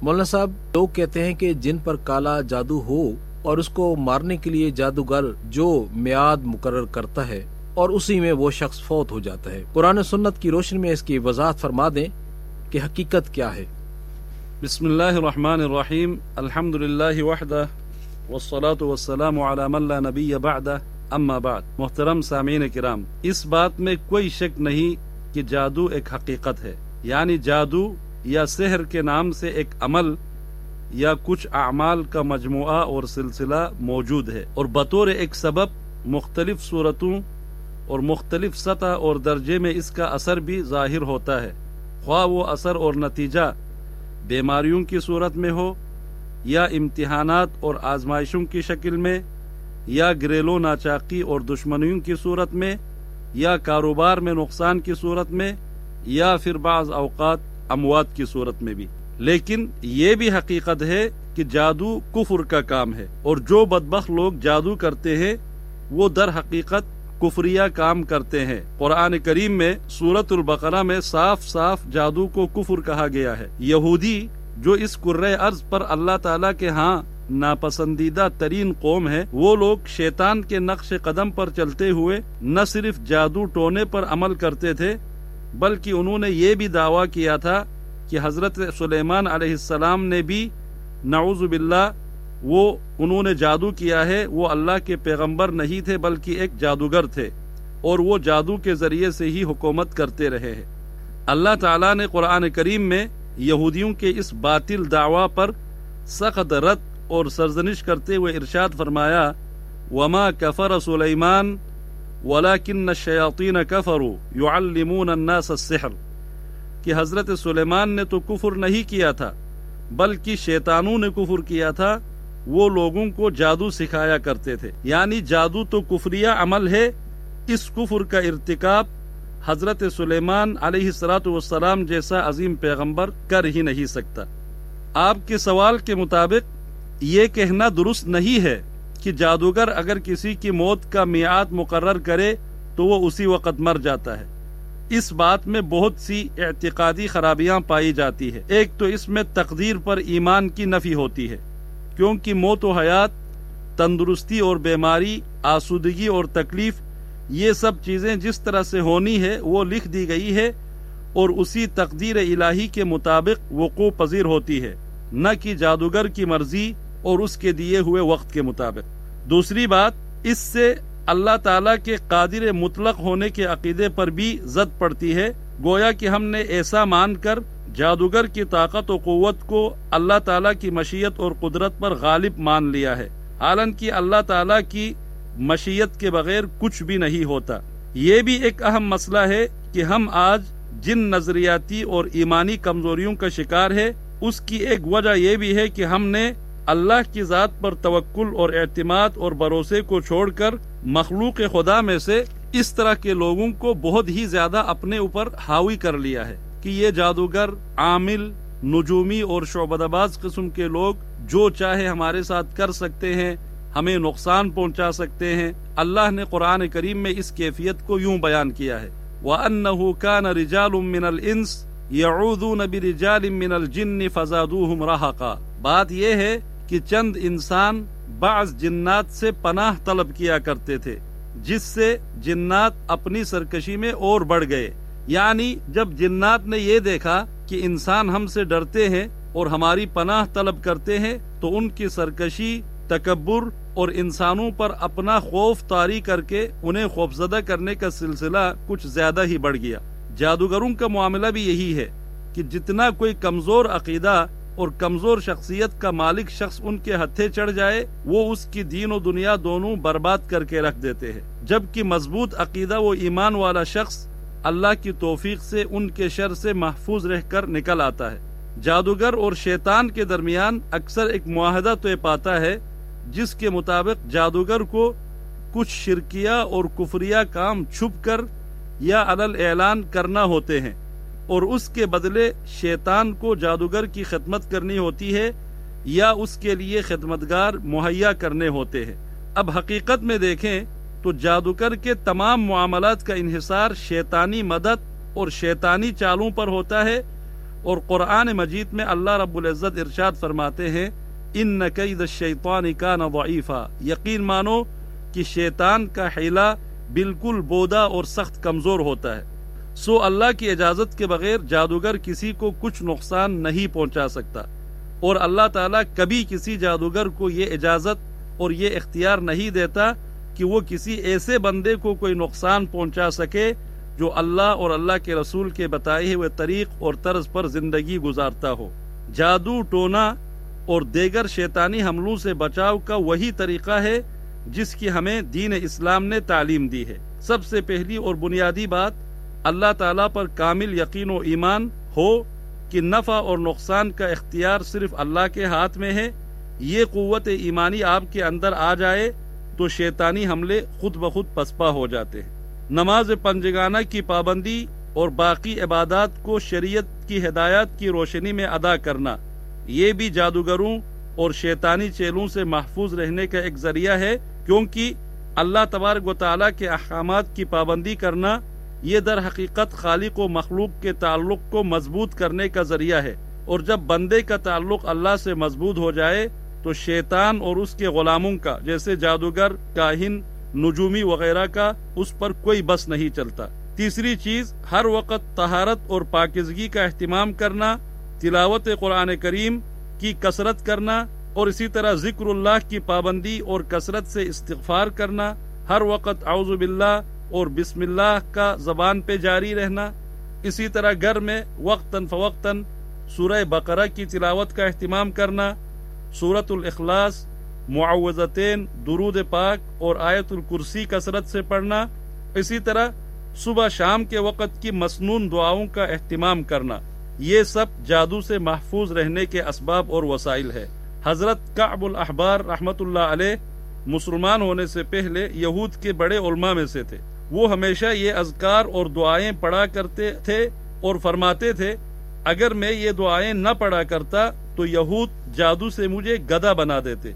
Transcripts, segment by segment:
مولانا صاحب، لوگ کہتے ہیں کہ جن پر کالا جادو ہو اور اس کو مارنے کے لیے جادوگر جو میعاد مقرر کرتا ہے اور اسی میں وہ شخص فوت ہو جاتا ہے، قرآن و سنت کی روشنی میں اس کی وضاحت فرما دیں کہ حقیقت کیا ہے؟ بسم اللہ الرحمن الرحیم، الحمد للہ وحدہ والصلاة والسلام علی من لا نبی بعدہ، اما بعد۔ محترم سامعین کرام، اس بات میں کوئی شک نہیں کہ جادو ایک حقیقت ہے، یعنی جادو یا سحر کے نام سے ایک عمل یا کچھ اعمال کا مجموعہ اور سلسلہ موجود ہے، اور بطور ایک سبب مختلف صورتوں اور مختلف سطح اور درجے میں اس کا اثر بھی ظاہر ہوتا ہے، خواہ وہ اثر اور نتیجہ بیماریوں کی صورت میں ہو یا امتحانات اور آزمائشوں کی شکل میں یا گھریلو ناچاقی اور دشمنیوں کی صورت میں یا کاروبار میں نقصان کی صورت میں یا پھر بعض اوقات اموات کی صورت میں بھی۔ لیکن یہ بھی حقیقت ہے کہ جادو کفر کا کام ہے، اور جو بدبخت لوگ جادو کرتے ہیں وہ در حقیقت کفریہ کام کرتے ہیں۔ قرآن کریم میں سورۃ البقرہ میں صاف صاف جادو کو کفر کہا گیا ہے۔ یہودی جو اس کرۂ ارض پر اللہ تعالیٰ کے ہاں ناپسندیدہ ترین قوم ہے، وہ لوگ شیطان کے نقش قدم پر چلتے ہوئے نہ صرف جادو ٹونے پر عمل کرتے تھے، بلکہ انہوں نے یہ بھی دعویٰ کیا تھا کہ حضرت سلیمان علیہ السلام نے بھی نعوذ باللہ انہوں نے جادو کیا ہے، وہ اللہ کے پیغمبر نہیں تھے بلکہ ایک جادوگر تھے، اور وہ جادو کے ذریعے سے ہی حکومت کرتے رہے ہیں۔ اللہ تعالیٰ نے قرآن کریم میں یہودیوں کے اس باطل دعویٰ پر سخت رد اور سرزنش کرتے ہوئے ارشاد فرمایا، وما کفر سلیمان ولکن الشیاطین کفروا یعلمون الناس السحر، کہ حضرت سلیمان نے تو کفر نہیں کیا تھا بلکہ شیطانوں نے کفر کیا تھا، وہ لوگوں کو جادو سکھایا کرتے تھے۔ یعنی جادو تو کفریہ عمل ہے، اس کفر کا ارتکاب حضرت سلیمان علیہ السلام جیسا عظیم پیغمبر کر ہی نہیں سکتا۔ آپ کے سوال کے مطابق یہ کہنا درست نہیں ہے کہ جادوگر اگر کسی کی موت کا میعاد مقرر کرے تو وہ اسی وقت مر جاتا ہے۔ اس بات میں بہت سی اعتقادی خرابیاں پائی جاتی ہے۔ ایک تو اس میں تقدیر پر ایمان کی نفی ہوتی ہے، کیونکہ موت و حیات، تندرستی اور بیماری، آسودگی اور تکلیف، یہ سب چیزیں جس طرح سے ہونی ہے وہ لکھ دی گئی ہے اور اسی تقدیر الہی کے مطابق وقوع پذیر ہوتی ہے، نہ کہ جادوگر کی مرضی اور اس کے دیے ہوئے وقت کے مطابق۔ دوسری بات، اس سے اللہ تعالیٰ کے قادر مطلق ہونے کے عقیدے پر بھی زد پڑتی ہے، گویا کہ ہم نے ایسا مان کر جادوگر کی طاقت و قوت کو اللہ تعالیٰ کی مشیت اور قدرت پر غالب مان لیا ہے، حالانکہ اللہ تعالیٰ کی مشیت کے بغیر کچھ بھی نہیں ہوتا۔ یہ بھی ایک اہم مسئلہ ہے کہ ہم آج جن نظریاتی اور ایمانی کمزوریوں کا شکار ہے، اس کی ایک وجہ یہ بھی ہے کہ ہم نے اللہ کی ذات پر توکل اور اعتماد اور بھروسے کو چھوڑ کر مخلوق خدا میں سے اس طرح کے لوگوں کو بہت ہی زیادہ اپنے اوپر حاوی کر لیا ہے کہ یہ جادوگر، عامل، نجومی اور شعبدہ باز قسم کے لوگ جو چاہے ہمارے ساتھ کر سکتے ہیں، ہمیں نقصان پہنچا سکتے ہیں۔ اللہ نے قرآن کریم میں اس کیفیت کو یوں بیان کیا ہے، وَأَنَّهُ كَانَ رِجَالٌ مِّنَ الْإِنسِ يَعُوذُونَ بِرِجَالٍ مِّنَ الْجِنِّ فَزَادُوهُمْ رَهَقًا۔ بات یہ ہے کہ چند انسان بعض جنات سے پناہ طلب کیا کرتے تھے، جس سے جنات اپنی سرکشی میں اور بڑھ گئے۔ یعنی جب جنات نے یہ دیکھا کہ انسان ہم سے ڈرتے ہیں اور ہماری پناہ طلب کرتے ہیں تو ان کی سرکشی، تکبر اور انسانوں پر اپنا خوف طاری کر کے انہیں خوفزدہ کرنے کا سلسلہ کچھ زیادہ ہی بڑھ گیا۔ جادوگروں کا معاملہ بھی یہی ہے کہ جتنا کوئی کمزور عقیدہ اور کمزور شخصیت کا مالک شخص ان کے ہتھے چڑھ جائے، وہ اس کی دین و دنیا دونوں برباد کر کے رکھ دیتے ہیں، جبکہ مضبوط عقیدہ و ایمان والا شخص اللہ کی توفیق سے ان کے شر سے محفوظ رہ کر نکل آتا ہے۔ جادوگر اور شیطان کے درمیان اکثر ایک معاہدہ طے پاتا ہے، جس کے مطابق جادوگر کو کچھ شرکیہ اور کفریہ کام چھپ کر یا علل اعلان کرنا ہوتے ہیں، اور اس کے بدلے شیطان کو جادوگر کی خدمت کرنی ہوتی ہے یا اس کے لیے خدمتگار مہیا کرنے ہوتے ہیں۔ اب حقیقت میں دیکھیں تو جادوگر کے تمام معاملات کا انحصار شیطانی مدد اور شیطانی چالوں پر ہوتا ہے، اور قرآن مجید میں اللہ رب العزت ارشاد فرماتے ہیں ان کید الشیطان کان ضعیفا، یقین مانو کہ شیطان کا حیلہ بالکل بودا اور سخت کمزور ہوتا ہے، سو اللہ کی اجازت کے بغیر جادوگر کسی کو کچھ نقصان نہیں پہنچا سکتا، اور اللہ تعالیٰ کبھی کسی جادوگر کو یہ اجازت اور یہ اختیار نہیں دیتا کہ وہ کسی ایسے بندے کو کوئی نقصان پہنچا سکے جو اللہ اور اللہ کے رسول کے بتائے ہوئے طریق اور طرز پر زندگی گزارتا ہو۔ جادو، ٹونا اور دیگر شیطانی حملوں سے بچاؤ کا وہی طریقہ ہے جس کی ہمیں دین اسلام نے تعلیم دی ہے۔ سب سے پہلی اور بنیادی بات اللہ تعالیٰ پر کامل یقین و ایمان ہو کہ نفع اور نقصان کا اختیار صرف اللہ کے ہاتھ میں ہے۔ یہ قوت ایمانی آپ کے اندر آ جائے تو شیطانی حملے خود بخود پسپا ہو جاتے ہیں۔ نماز پنجگانہ کی پابندی اور باقی عبادات کو شریعت کی ہدایات کی روشنی میں ادا کرنا، یہ بھی جادوگروں اور شیطانی چیلوں سے محفوظ رہنے کا ایک ذریعہ ہے، کیونکہ اللہ تبارک و تعالیٰ کے احکامات کی پابندی کرنا یہ در حقیقت خالق و مخلوق کے تعلق کو مضبوط کرنے کا ذریعہ ہے، اور جب بندے کا تعلق اللہ سے مضبوط ہو جائے تو شیطان اور اس کے غلاموں کا جیسے جادوگر، کاہن، نجومی وغیرہ کا اس پر کوئی بس نہیں چلتا۔ تیسری چیز، ہر وقت طہارت اور پاکیزگی کا اہتمام کرنا، تلاوت قرآن کریم کی کثرت کرنا، اور اسی طرح ذکر اللہ کی پابندی اور کثرت سے استغفار کرنا، ہر وقت اعوذ باللہ اور بسم اللہ کا زبان پہ جاری رہنا۔ اسی طرح گھر میں وقتاً فوقتاً سورہ بقرہ کی تلاوت کا اہتمام کرنا، سورۃ الاخلاص، معوذتین، درود پاک اور آیت الکرسی کثرت سے پڑھنا۔ اسی طرح صبح شام کے وقت کی مسنون دعاؤں کا اہتمام کرنا، یہ سب جادو سے محفوظ رہنے کے اسباب اور وسائل ہے۔ حضرت کعب الاحبار رحمۃ اللہ علیہ مسلمان ہونے سے پہلے یہود کے بڑے علماء میں سے تھے۔ وہ ہمیشہ یہ اذکار اور دعائیں پڑھا کرتے تھے اور فرماتے تھے اگر میں یہ دعائیں نہ پڑھا کرتا تو یہود جادو سے مجھے گدھا بنا دیتے۔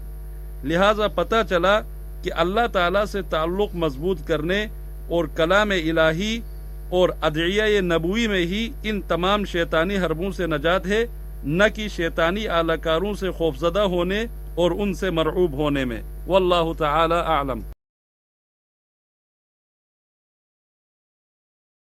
لہٰذا پتہ چلا کہ اللہ تعالیٰ سے تعلق مضبوط کرنے اور کلام الہی اور ادعیہ نبوی میں ہی ان تمام شیطانی حربوں سے نجات ہے، نہ کہ شیطانی آلہ کاروں سے خوفزدہ ہونے اور ان سے مرعوب ہونے میں۔ واللہ تعالی اعلم۔